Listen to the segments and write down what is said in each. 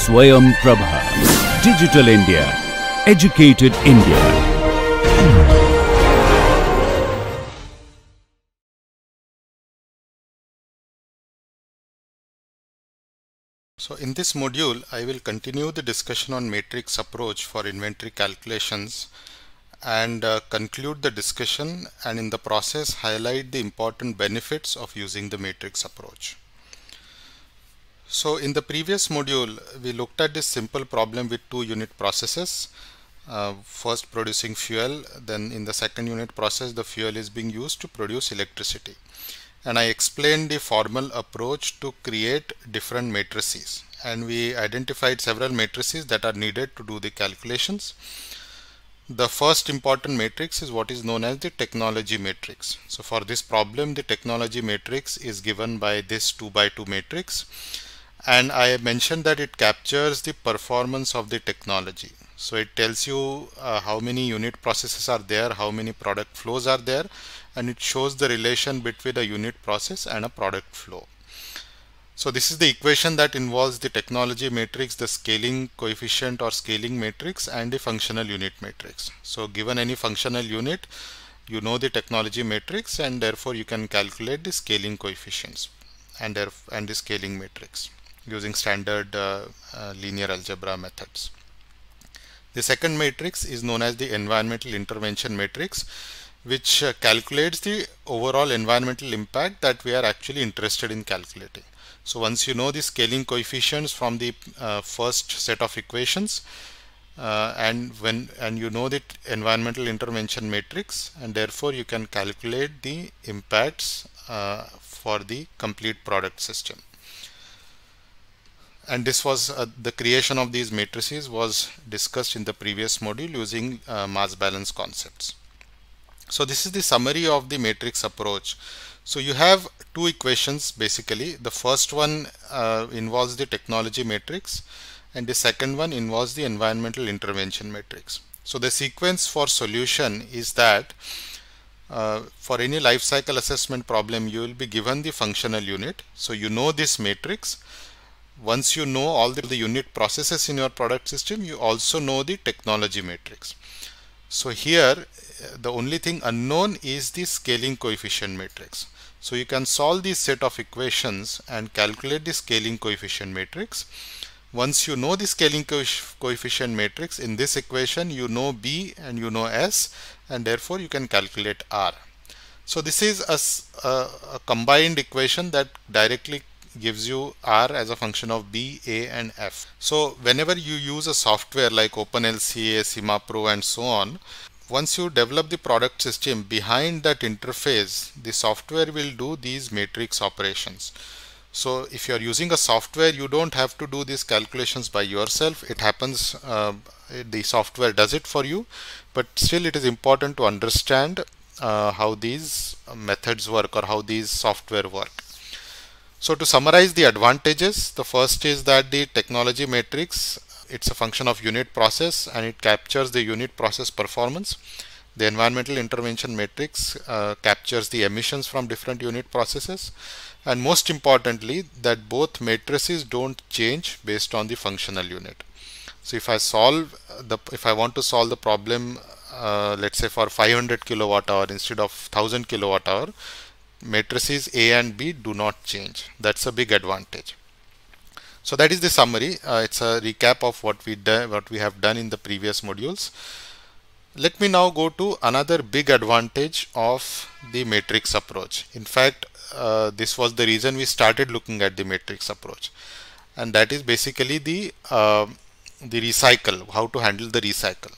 Swayam Prabha. Digital India. Educated India. So in this module, I will continue the discussion on matrix approach for inventory calculations and conclude the discussion, and in the process highlight the important benefits of using the matrix approach. So in the previous module, we looked at this simple problem with two unit processes. First producing fuel, then in the second unit process the fuel is being used to produce electricity. And I explained the formal approach to create different matrices, and we identified several matrices that are needed to do the calculations. The first important matrix is what is known as the technology matrix. So for this problem, the technology matrix is given by this 2 by 2 matrix, and I mentioned that it captures the performance of the technology. So it tells you how many unit processes are there, how many product flows are there, and it shows the relation between a unit process and a product flow. So this is the equation that involves the technology matrix, the scaling coefficient or scaling matrix, and the functional unit matrix. So given any functional unit, you know the technology matrix, and therefore you can calculate the scaling coefficients and the scaling matrix using standard linear algebra methods. The second matrix is known as the environmental intervention matrix, which calculates the overall environmental impact that we are actually interested in calculating. So once you know the scaling coefficients from the first set of equations, and you know the environmental intervention matrix, and therefore you can calculate the impacts for the complete product system. And this was the creation of these matrices was discussed in the previous module using mass balance concepts. So this is the summary of the matrix approach. So you have two equations basically. The first one involves the technology matrix, and the second one involves the environmental intervention matrix. So the sequence for solution is that for any life cycle assessment problem, you will be given the functional unit. So you know this matrix. Once you know all the unit processes in your product system, you also know the technology matrix. So here the only thing unknown is the scaling coefficient matrix. So you can solve this set of equations and calculate the scaling coefficient matrix. Once you know the scaling coefficient matrix, in this equation you know B and you know S, and therefore you can calculate R. So this is a combined equation that directly gives you R as a function of B, A and F. So whenever you use a software like OpenLCA, SimaPro and so on, once you develop the product system, behind that interface the software will do these matrix operations. So if you are using a software, you don't have to do these calculations by yourself. It happens, the software does it for you, but still it is important to understand how these methods work or how these software work. So to summarize the advantages, the first is that the technology matrix, it's a function of unit process and it captures the unit process performance. The environmental intervention matrix captures the emissions from different unit processes, and most importantly that both matrices don't change based on the functional unit. So if I want to solve the problem let's say for 500 kilowatt hour instead of 1000 kilowatt hour, matrices A and B do not change. That's a big advantage. So that is the summary. It's a recap of what we have done in the previous modules. Let me now go to another big advantage of the matrix approach. In fact, this was the reason we started looking at the matrix approach, and that is basically the recycle, how to handle the recycle.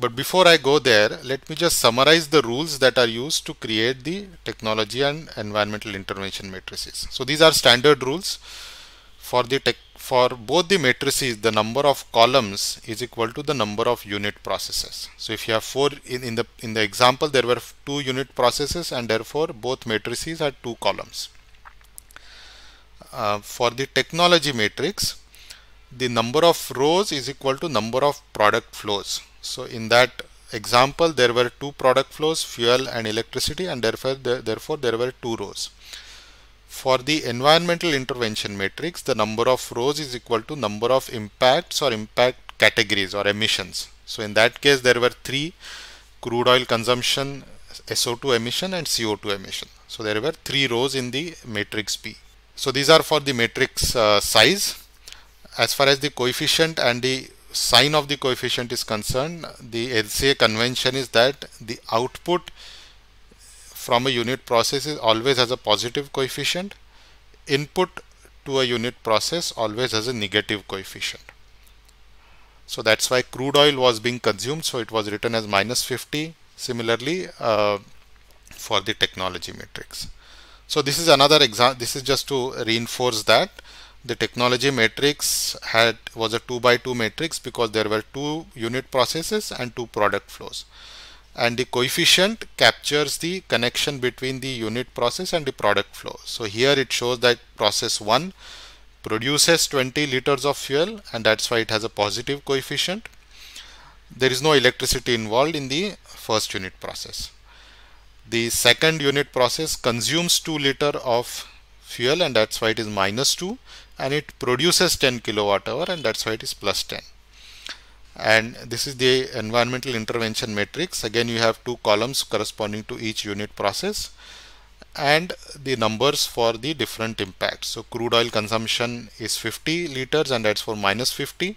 But before I go there, let me just summarize the rules that are used to create the technology and environmental intervention matrices. So these are standard rules. For both the matrices, the number of columns is equal to the number of unit processes. So if you have four in the example, there were 2 unit processes, and therefore both matrices had 2 columns. For the technology matrix, the number of rows is equal to number of product flows. So in that example, there were 2 product flows, fuel and electricity, and therefore there were 2 rows. For the environmental intervention matrix, the number of rows is equal to number of impacts or impact categories or emissions. So in that case, there were 3: crude oil consumption, SO2 emission, and CO2 emission. So there were 3 rows in the matrix B. So these are for the matrix size. As far as the coefficient and the sign of the coefficient is concerned, the LCA convention is that the output from a unit process is always has a positive coefficient. Input to a unit process always has a negative coefficient. So that's why crude oil was being consumed, so it was written as -50. Similarly, for the technology matrix. So this is another example. This is just to reinforce that the technology matrix was a 2x2 matrix because there were 2 unit processes and 2 product flows. And the coefficient captures the connection between the unit process and the product flow. So here it shows that process 1 produces 20 liters of fuel, and that's why it has a positive coefficient. There is no electricity involved in the first unit process. The second unit process consumes 2 liters of fuel, and that's why it is -2, and it produces 10 kilowatt hour, and that's why it is +10. And this is the environmental intervention matrix. Again, you have 2 columns corresponding to each unit process and the numbers for the different impacts. So crude oil consumption is 50 liters, and that's for -50,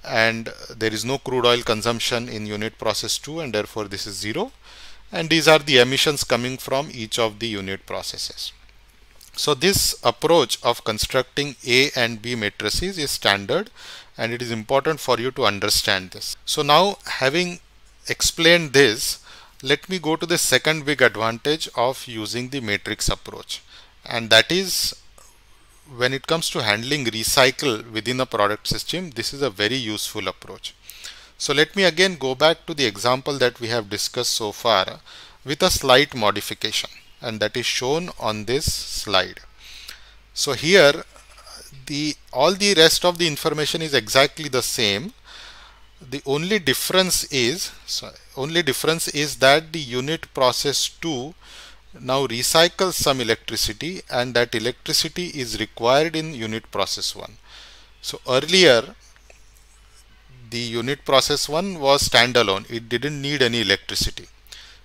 and there is no crude oil consumption in unit process 2, and therefore this is 0. And these are the emissions coming from each of the unit processes. So this approach of constructing A and B matrices is standard, and it is important for you to understand this. So now, having explained this, let me go to the second big advantage of using the matrix approach, and that is when it comes to handling recycle within a product system. This is a very useful approach. So let me again go back to the example that we have discussed so far with a slight modification, and that is shown on this slide. So here all the rest of the information is exactly the same. The only difference is that the unit process 2 now recycles some electricity, and that electricity is required in unit process 1. So earlier the unit process 1 was standalone, it didn't need any electricity.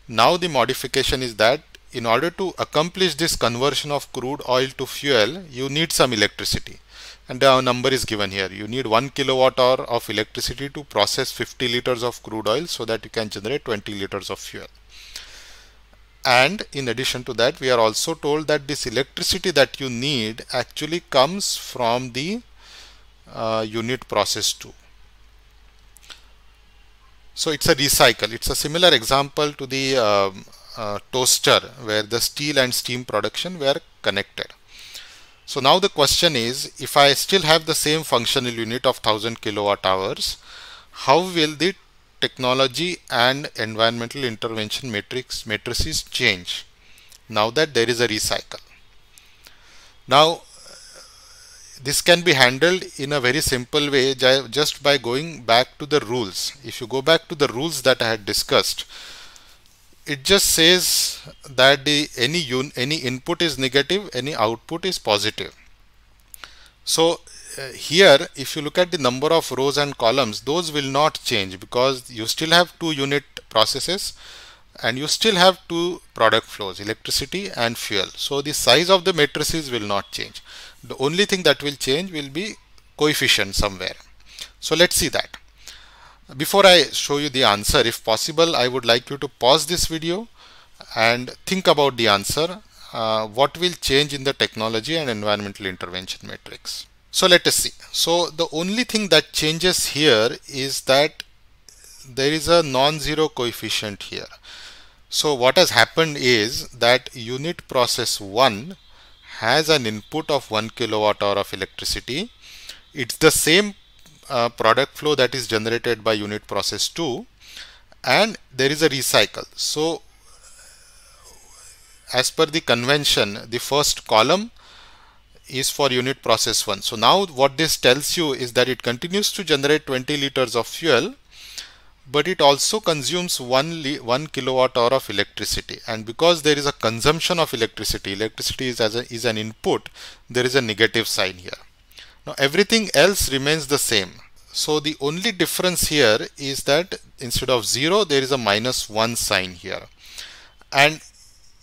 Now the modification is that in order to accomplish this conversion of crude oil to fuel, you need some electricity, and the number is given here. You need 1 kilowatt hour of electricity to process 50 liters of crude oil so that you can generate 20 liters of fuel. And in addition to that, we are also told that this electricity that you need actually comes from the unit process 2. So it's a recycle. It's a similar example to the toaster where the steel and steam production were connected. So now the question is, if I still have the same functional unit of 1000 kilowatt hours, how will the technology and environmental intervention matrices change now that there is a recycle? Now this can be handled in a very simple way just by going back to the rules. If you go back to the rules that I had discussed, it just says that any input is negative, any output is positive. So here, if you look at the number of rows and columns, those will not change because you still have 2 unit processes and you still have 2 product flows, electricity and fuel. So the size of the matrices will not change. The only thing that will change will be coefficient somewhere. So let's see that. Before I show you the answer, if possible, I would like you to pause this video and think about the answer. What will change in the technology and environmental intervention matrix? So let us see. So the only thing that changes here is that there is a non-zero coefficient here. So what has happened is that unit process 1 has an input of 1 kilowatt hour of electricity. It's the same product flow that is generated by unit process 2, and there is a recycle. So as per the convention, the first column is for unit process 1. So now what this tells you is that it continues to generate 20 liters of fuel, but it also consumes 1 kilowatt hour of electricity, and because there is a consumption of electricity, is an input, there is a negative sign here. Now everything else remains the same. So the only difference here is that instead of 0 there is a -1 sign here. And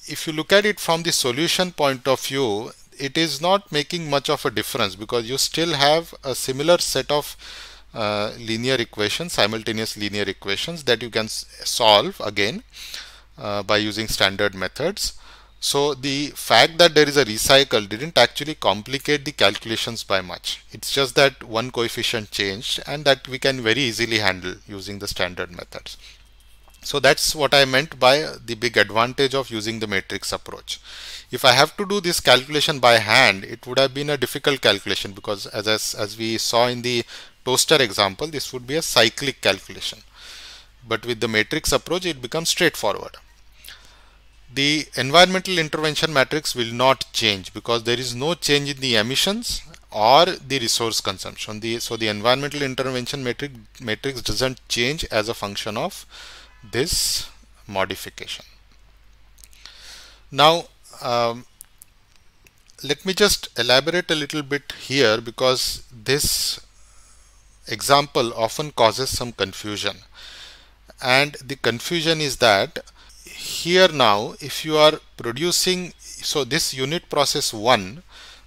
if you look at it from the solution point of view, it is not making much of a difference, because you still have a similar set of linear equations, simultaneous linear equations, that you can solve again by using standard methods. So the fact that there is a recycle didn't actually complicate the calculations by much. It's just that one coefficient changed, and that we can very easily handle using the standard methods. So that's what I meant by the big advantage of using the matrix approach. If I have to do this calculation by hand, it would have been a difficult calculation, because as we saw in the toaster example, this would be a cyclic calculation. But with the matrix approach, it becomes straightforward. The environmental intervention matrix will not change, because there is no change in the emissions or the resource consumption. So the environmental intervention matrix doesn't change as a function of this modification. Now let me just elaborate a little bit here, because this example often causes some confusion. And the confusion is that here now, if you are producing, so this unit process 1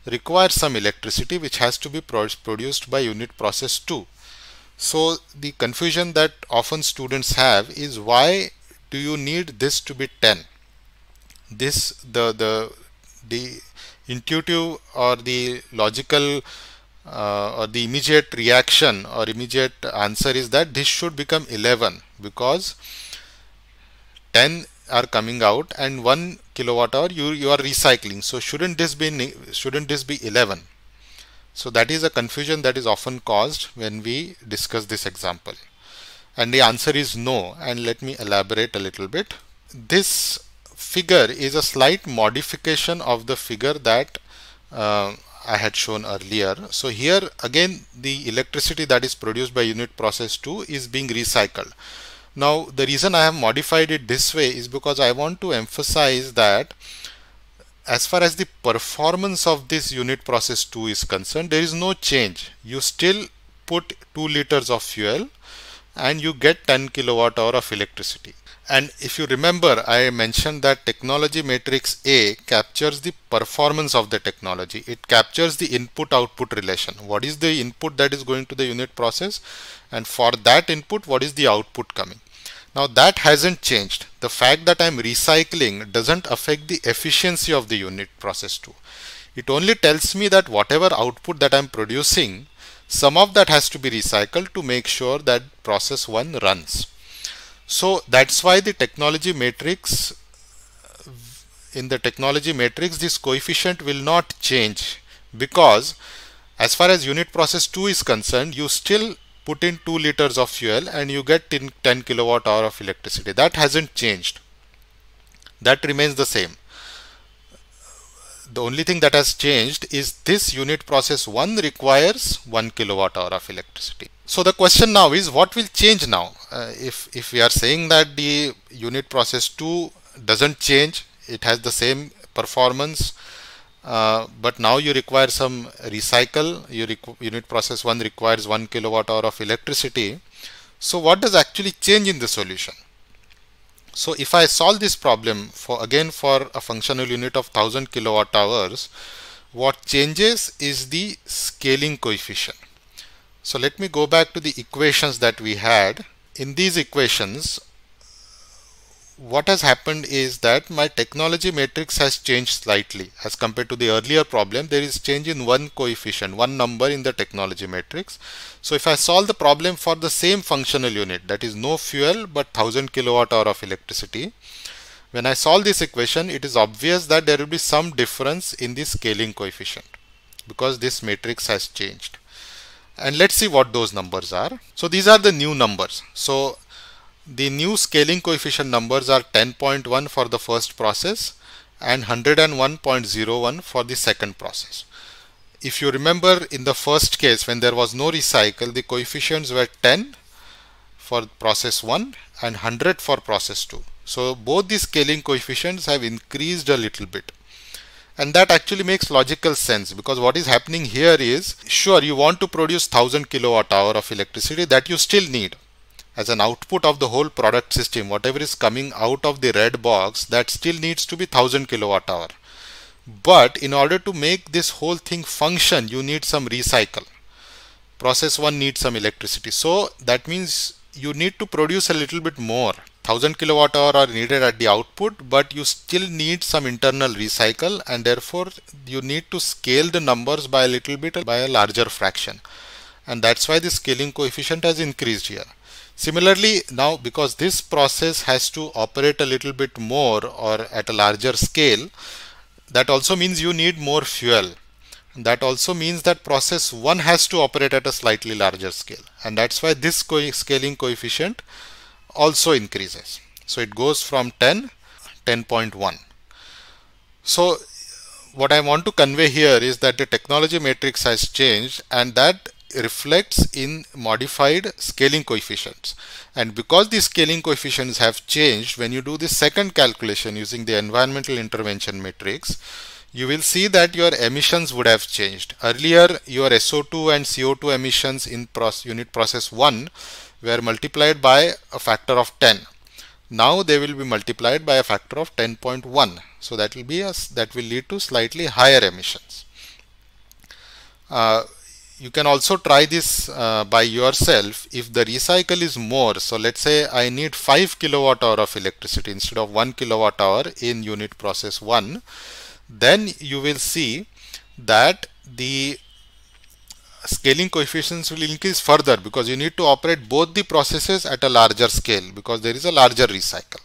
requires some electricity which has to be produced by unit process 2. So the confusion that often students have is, why do you need this to be 10? This the intuitive or the logical or the immediate reaction or immediate answer is that this should become 11, because 10 are coming out and 1 kilowatt hour you are recycling. So shouldn't this be 11? So that is a confusion that is often caused when we discuss this example, and the answer is no. And let me elaborate a little bit. This figure is a slight modification of the figure that I had shown earlier. So here again, the electricity that is produced by unit process 2 is being recycled. Now the reason I have modified it this way is because I want to emphasize that as far as the performance of this unit process 2 is concerned, there is no change. You still put 2 liters of fuel and you get 10 kilowatt hour of electricity. And if you remember, I mentioned that technology matrix A captures the performance of the technology. It captures the input-output relation. What is the input that is going to the unit process? And for that input, what is the output coming? Now that hasn't changed. The fact that I'm recycling doesn't affect the efficiency of the unit process 2. It only tells me that whatever output that I'm producing, some of that has to be recycled to make sure that process 1 runs. So that's why the technology matrix, in the technology matrix, this coefficient will not change, because as far as unit process 2 is concerned, you still put in 2 liters of fuel and you get 10 kilowatt hour of electricity. That hasn't changed. That remains the same. The only thing that has changed is this unit process 1 requires 1 kilowatt hour of electricity. So the question now is, what will change now? If we are saying that the unit process 2 doesn't change, it has the same performance, but now you require some recycle, unit process 1 requires 1 kilowatt hour of electricity. So what does actually change in the solution? So if I solve this problem for a functional unit of 1000 kilowatt hours, what changes is the scaling coefficient. So let me go back to the equations that we had. In these equations, what has happened is that my technology matrix has changed slightly. As compared to the earlier problem, there is change in one coefficient, one number in the technology matrix. So if I solve the problem for the same functional unit, that is no fuel but 1000 kilowatt hour of electricity, when I solve this equation, it is obvious that there will be some difference in the scaling coefficient, because this matrix has changed. And let's see what those numbers are. So these are the new numbers. So the new scaling coefficient numbers are 10.1 for the first process and 101.01 for the second process. If you remember, in the first case when there was no recycle, the coefficients were 10 for process 1 and 100 for process 2. So both the scaling coefficients have increased a little bit. And that actually makes logical sense, because what is happening here is, sure, you want to produce 1000 kilowatt hour of electricity that you still need as an output of the whole product system. Whatever is coming out of the red box, that still needs to be 1000 kilowatt hour. But in order to make this whole thing function, you need some recycle. Process 1 needs some electricity. So that means you need to produce a little bit more. 1000 kilowatt hour are needed at the output, but you still need some internal recycle, and therefore you need to scale the numbers by a little bit, by a larger fraction. And that's why the scaling coefficient has increased here. Similarly, now because this process has to operate a little bit more or at a larger scale, that also means you need more fuel. That also means that process 1 has to operate at a slightly larger scale, and that's why this scaling coefficient also increases. So it goes from 10.1. So what I want to convey here is that the technology matrix has changed, and that reflects in modified scaling coefficients. And because the scaling coefficients have changed, when you do the second calculation using the environmental intervention matrix, you will see that your emissions would have changed. Earlier, your SO2 and CO2 emissions in unit process 1 were multiplied by a factor of 10. Now they will be multiplied by a factor of 10.1. So that will lead to slightly higher emissions. You can also try this by yourself. If the recycle is more, so let's say I need 5 kilowatt hour of electricity instead of 1 kilowatt hour in unit process 1, then you will see that the scaling coefficients will increase further, because you need to operate both the processes at a larger scale, because there is a larger recycle.